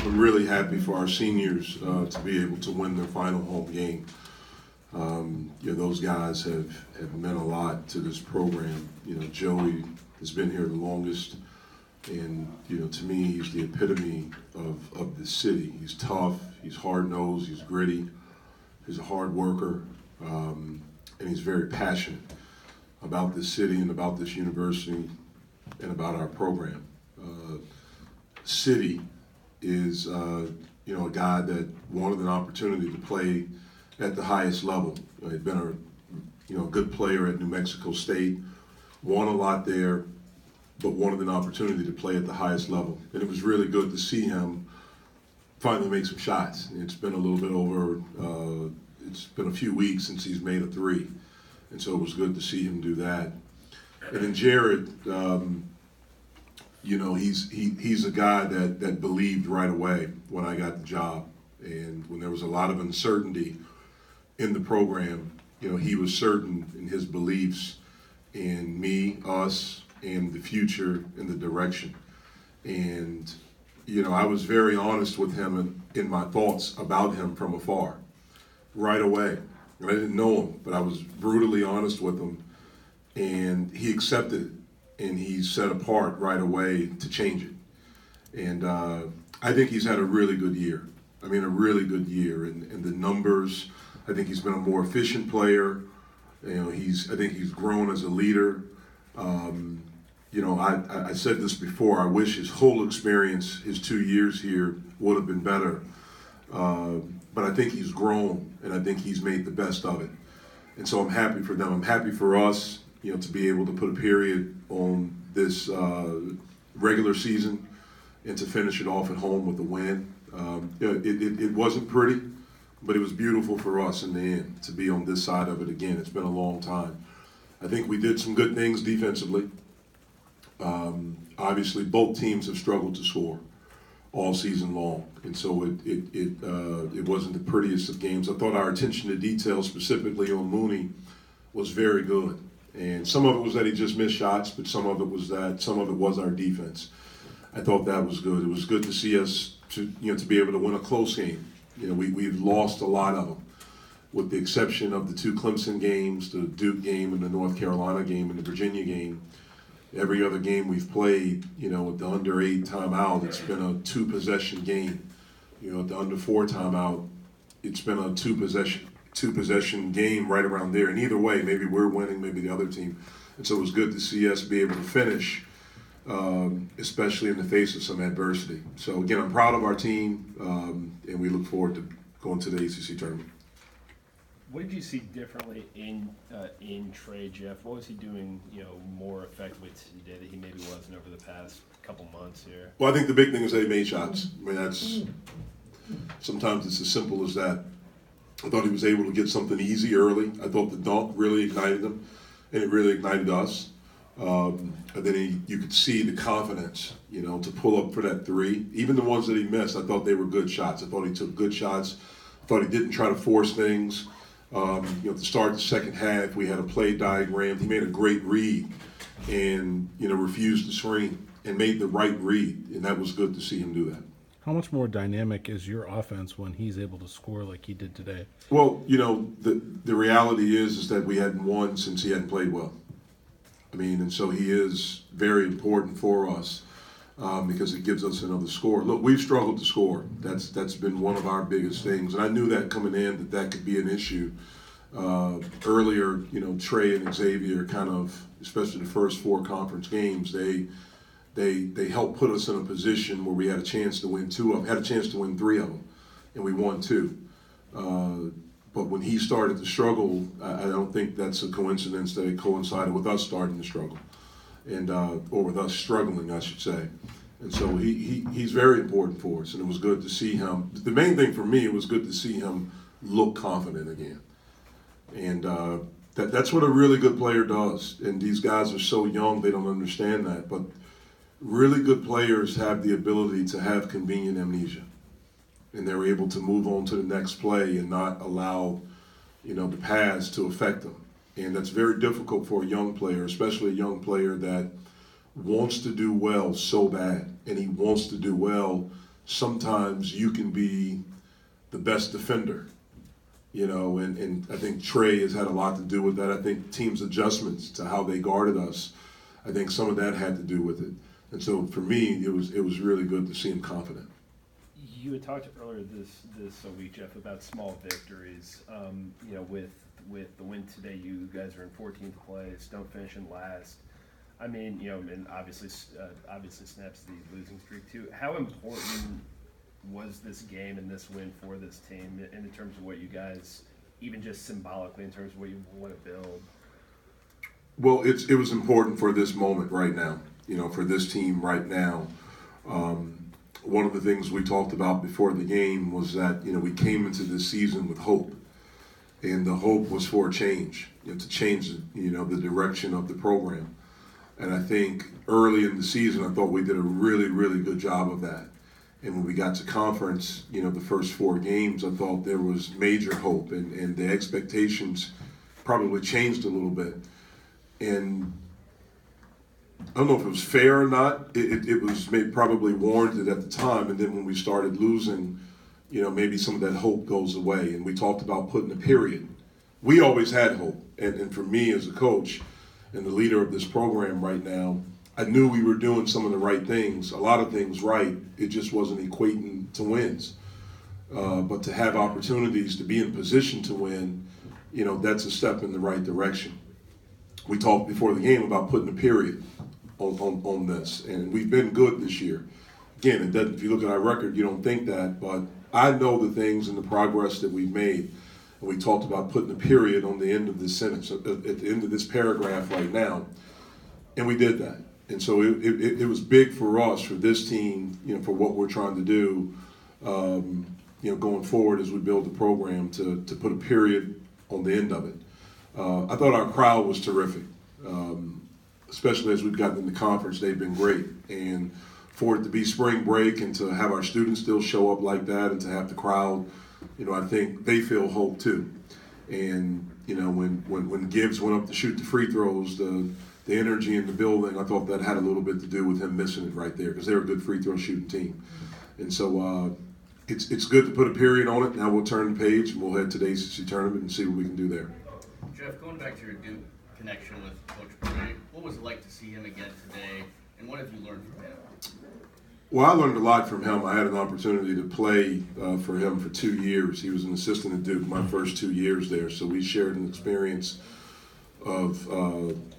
I'm really happy for our seniors to be able to win their final home game. Those guys have meant a lot to this program. Joey has been here the longest, and to me, he's the epitome of the city. He's tough, he's hard-nosed, he's gritty, he's a hard worker, and he's very passionate about this city and about this university and about our program. City is a guy that wanted an opportunity to play at the highest level. He'd been a good player at New Mexico State, won a lot there, but wanted an opportunity to play at the highest level. And it was really good to see him finally make some shots. It's been a little bit over, it's been a few weeks since he's made a three. And so it was good to see him do that. And then Jared, he's a guy that believed right away when I got the job. And when there was a lot of uncertainty in the program, he was certain in his beliefs in me, us, and the future and the direction. And, I was very honest with him in my thoughts about him from afar, right away. I didn't know him, but I was brutally honest with him, and he accepted it, and he set apart right away to change it. And I think he's had a really good year. A really good year, and the numbers. I think he's been a more efficient player. I think he's grown as a leader. I said this before. I wish his whole experience, his 2 years here, would have been better. But I think he's grown, and I think he's made the best of it. And so I'm happy for them. I'm happy for us, to be able to put a period on this regular season and to finish it off at home with a win. It wasn't pretty, but it was beautiful for us in the end to be on this side of it again. It's been a long time. I think we did some good things defensively. Obviously, both teams have struggled to score all season long, and so it wasn't the prettiest of games. I thought our attention to detail, specifically on Mooney, was very good. And some of it was that he just missed shots, but some of it was our defense. I thought that was good. It was good to see us to be able to win a close game. We've lost a lot of them, with the exception of the two Clemson games, the Duke game and the North Carolina game and the Virginia game. Every other game we've played, with the under 8 timeout, it's been a 2-possession game. At the under 4 timeout, it's been a two possession game right around there. And either way, maybe we're winning, maybe the other team. And so it was good to see us be able to finish, especially in the face of some adversity. So again, I'm proud of our team, and we look forward to going to the ACC tournament. What did you see differently in Trey, Jeff? What was he doing, more effectively today that he maybe wasn't over the past couple months here? Well, I think the big thing is that he made shots. Sometimes it's as simple as that. I thought he was able to get something easy early. I thought the dunk really ignited him, and it really ignited us. And then you could see the confidence, to pull up for that three. Even the ones that he missed, I thought they were good shots. I thought he took good shots. I thought he didn't try to force things. To start the second half, we had a play diagram. He made a great read and, refused to screen and made the right read, and that was good to see him do that. How much more dynamic is your offense when he's able to score like he did today? Well, the reality is that we hadn't won since he hadn't played well. And so he is very important for us because it gives us another score. Look, we've struggled to score. That's been one of our biggest things, and I knew that coming in that could be an issue. Earlier, Trey and Xavier kind of, especially the first 4 conference games, they helped put us in a position where we had a chance to win 3 of them, and we won 2. But when he started to struggle, I don't think that's a coincidence that it coincided with us starting to struggle, or with us struggling, I should say. And so he's very important for us, and it was good to see him. The main thing for me, it was good to see him look confident again. And that's what a really good player does. And these guys are so young, they don't understand that. But really good players have the ability to have convenient amnesia. And they're able to move on to the next play and not allow, the past to affect them. And that's very difficult for a young player, especially a young player that wants to do well so bad. And he wants to do well sometimes you can be the best defender, and I think Trey has had a lot to do with that. I think teams' adjustments to how they guarded us, I think some of that had to do with it. And so for me, it was really good to see him confident. You had talked earlier this week, Jeff, about small victories. With the win today, you guys are in 14th place, don't finish in last. I mean, and obviously snaps the losing streak too. How important was this game and this win for this team in terms of what you guys, even just symbolically, in terms of what you want to build? Well, it was important for this moment right now, for this team right now. One of the things we talked about before the game was that, we came into this season with hope. And the hope was for a change, to change, the direction of the program. And I think early in the season, I thought we did a really, really good job of that. And when we got to conference, the first 4 games, I thought there was major hope. And the expectations probably changed a little bit. And I don't know if it was fair or not. It was probably warranted at the time. And then when we started losing, maybe some of that hope goes away. And we talked about putting a period. We always had hope. And for me as a coach and the leader of this program right now, I knew we were doing some of the right things, a lot of things right. It just wasn't equating to wins. But to have opportunities to be in position to win, that's a step in the right direction. We talked before the game about putting a period on this. And we've been good this year. Again, it doesn't, if you look at our record, you don't think that, but I know the things and the progress that we've made. And we talked about putting a period on the end of this sentence, at the end of this paragraph right now. And we did that. And so it was big for us, for this team, for what we're trying to do, going forward as we build the program to put a period on the end of it. I thought our crowd was terrific, especially as we've gotten in the conference. They've been great. And for it to be spring break and to have our students still show up like that and to have the crowd, I think they feel hope too. And, when Gibbs went up to shoot the free throws, the energy in the building, I thought that had a little bit to do with him missing it right there because they're a good free throw shooting team. And so it's good to put a period on it. Now we'll turn the page and we'll head to the ACC tournament and see what we can do there. Jeff, going back to your Duke connection with Coach Bray, what was it like to see him again today, and what have you learned from him? Well, I learned a lot from him. I had an opportunity to play for him for 2 years. He was an assistant at Duke my first 2 years there, so we shared an experience of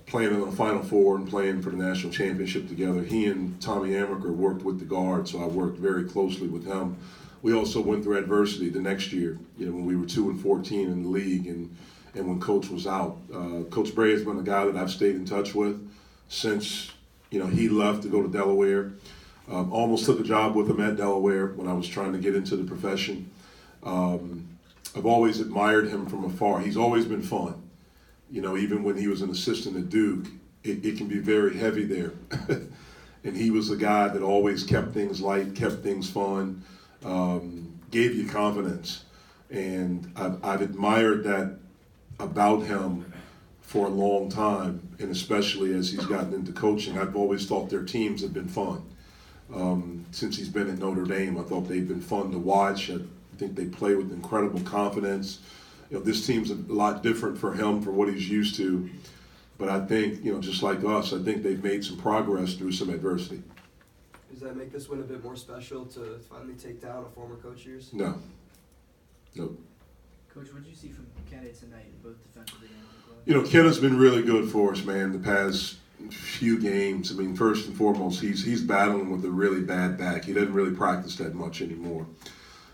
playing in the Final Four and playing for the national championship together. He and Tommy Amaker worked with the guard, so I worked very closely with him. We also went through adversity the next year, when we were 2-14 in the league and when Coach was out. Coach Bray has been a guy that I've stayed in touch with since, he left to go to Delaware. Almost took a job with him at Delaware when I was trying to get into the profession. I've always admired him from afar. He's always been fun. Even when he was an assistant at Duke, it can be very heavy there. And he was a guy that always kept things light, kept things fun, gave you confidence. And I've admired that about him for a long time, and especially as he's gotten into coaching. I've always thought their teams have been fun. Since he's been at Notre Dame, I thought they've been fun to watch. I think they play with incredible confidence. This team's a lot different for him for what he's used to. But I think, just like us, I think they've made some progress through some adversity. Does that make this win a bit more special to finally take down a former coach of yours? No. Nope. Coach, what did you see from Kenny tonight, both defensively and on the glass? Kenna's been really good for us, man, the past few games. I mean, first and foremost, he's battling with a really bad back. He doesn't really practice that much anymore.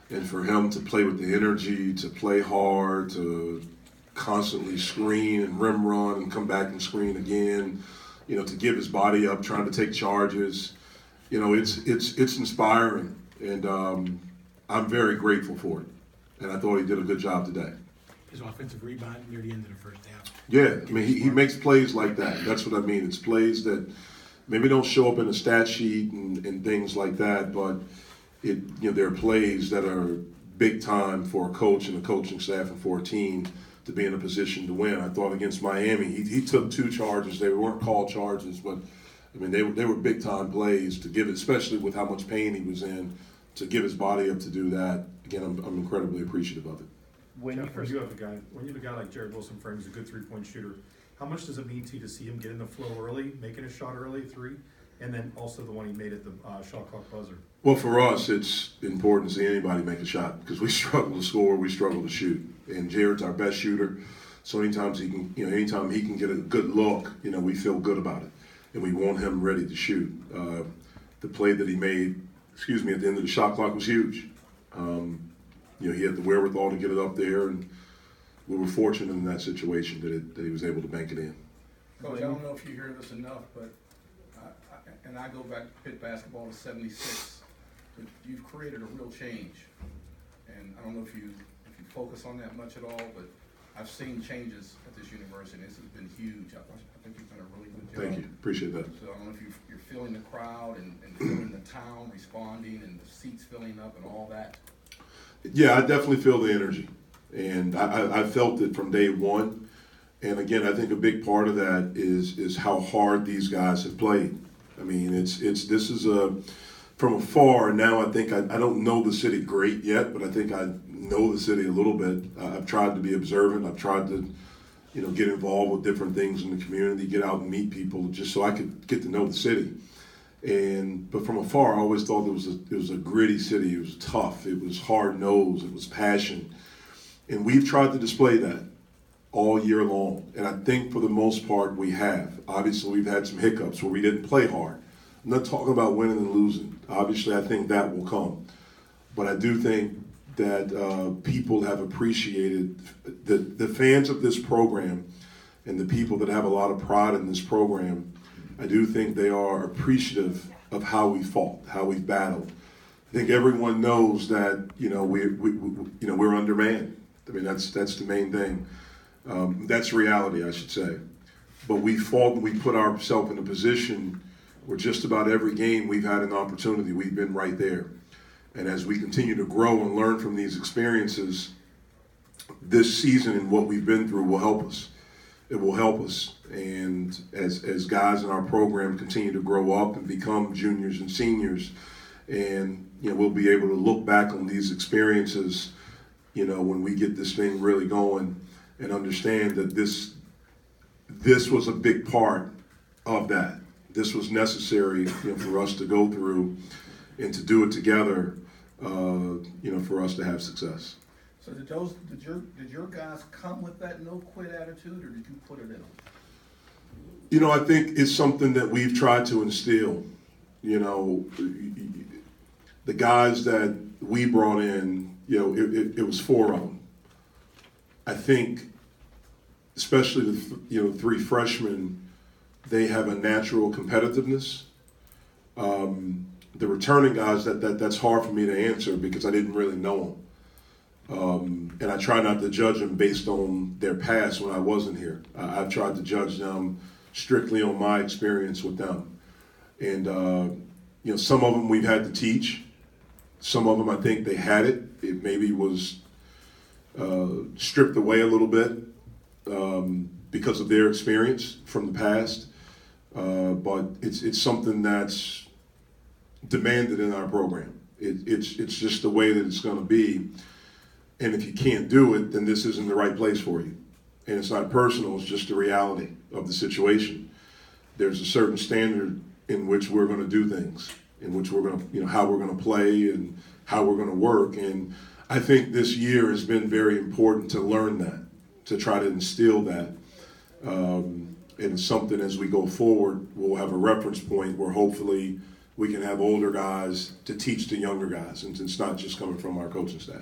And for him to play with the energy, to play hard, to constantly screen and rim run and come back and screen again, to give his body up, trying to take charges, it's inspiring. And I'm very grateful for it. And I thought he did a good job today. His offensive rebound near the end of the first half. Yeah, I mean, he makes plays like that. That's what I mean. It's plays that maybe don't show up in a stat sheet and things like that, but there are plays that are big time for a coach and a coaching staff and for a team to be in a position to win. I thought against Miami, he took 2 charges. They weren't called charges, but I mean they were big time plays to give it, especially with how much pain he was in, to give his body up to do that, again, I'm incredibly appreciative of it. When you Jeff, first, when you have a guy like Jared Wilson, for him, who's a good three-point shooter, how much does it mean to you to see him get in the flow early, making a shot early, three, and then also the one he made at the shot clock buzzer? Well, for us, it's important to see anybody make a shot because we struggle to score, we struggle to shoot, and Jared's our best shooter. So anytime he can get a good look, we feel good about it, and we want him ready to shoot. The play that he made, at the end of the shot clock was huge. He had the wherewithal to get it up there, and we were fortunate in that situation that he was able to bank it in. Coach, I don't know if you hear this enough, but I go back to Pitt basketball to '76. But you've created a real change, and I don't know if you focus on that much at all, but I've seen changes at this university. This has been huge. I think you've done a really good job. Thank you, appreciate that. So I don't know if you're feeling the crowd and feeling the town responding and the seats filling up and all that. Yeah, I definitely feel the energy, and I felt it from day one. And again, I think a big part of that is how hard these guys have played. I mean, this is from afar. Now I think I don't know the city great yet, but I think I know the city a little bit. I've tried to be observant. I've tried to, get involved with different things in the community, get out and meet people, just so I could get to know the city. But from afar, I always thought it was a gritty city. It was tough. It was hard nosed. It was passion, and we've tried to display that all year long. And I think for the most part we have. Obviously, we've had some hiccups where we didn't play hard. I'm not talking about winning and losing. Obviously, I think that will come. But I do think that people have appreciated the fans of this program and the people that have a lot of pride in this program. I do think they are appreciative of how we fought, how we battled. I think everyone knows that we're undermanned. I mean, that's the main thing. That's reality, I should say. But we fought and we put ourselves in a position where just about every game we've had an opportunity, we've been right there. And as we continue to grow and learn from these experiences, this season and what we've been through will help us. It will help us. And as guys in our program continue to grow up and become juniors and seniors, and we'll be able to look back on these experiences, when we get this thing really going, and understand that this was a big part of that. This was necessary, for us to go through and to do it together, for us to have success. So did your guys come with that no quit attitude, or did you put it in them? I think it's something that we've tried to instill. The guys that we brought in, it was 4 of them. I think, especially the three freshmen, they have a natural competitiveness. The returning guys, that's hard for me to answer because I didn't really know them. And I try not to judge them based on their past when I wasn't here. I've tried to judge them strictly on my experience with them. And, some of them we've had to teach. Some of them, I think they had it. It maybe was stripped away a little bit because of their experience from the past. But it's something that's demanded in our program. It's just the way that it's going to be. And if you can't do it, then this isn't the right place for you. And it's not personal, it's just the reality of the situation. There's a certain standard in which we're going to do things, in which we're going to, how we're going to play and how we're going to work. And I think this year has been very important to learn that, to try to instill that. And it's something as we go forward, we'll have a reference point where hopefully we can have older guys to teach the younger guys, and it's not just coming from our coaching staff.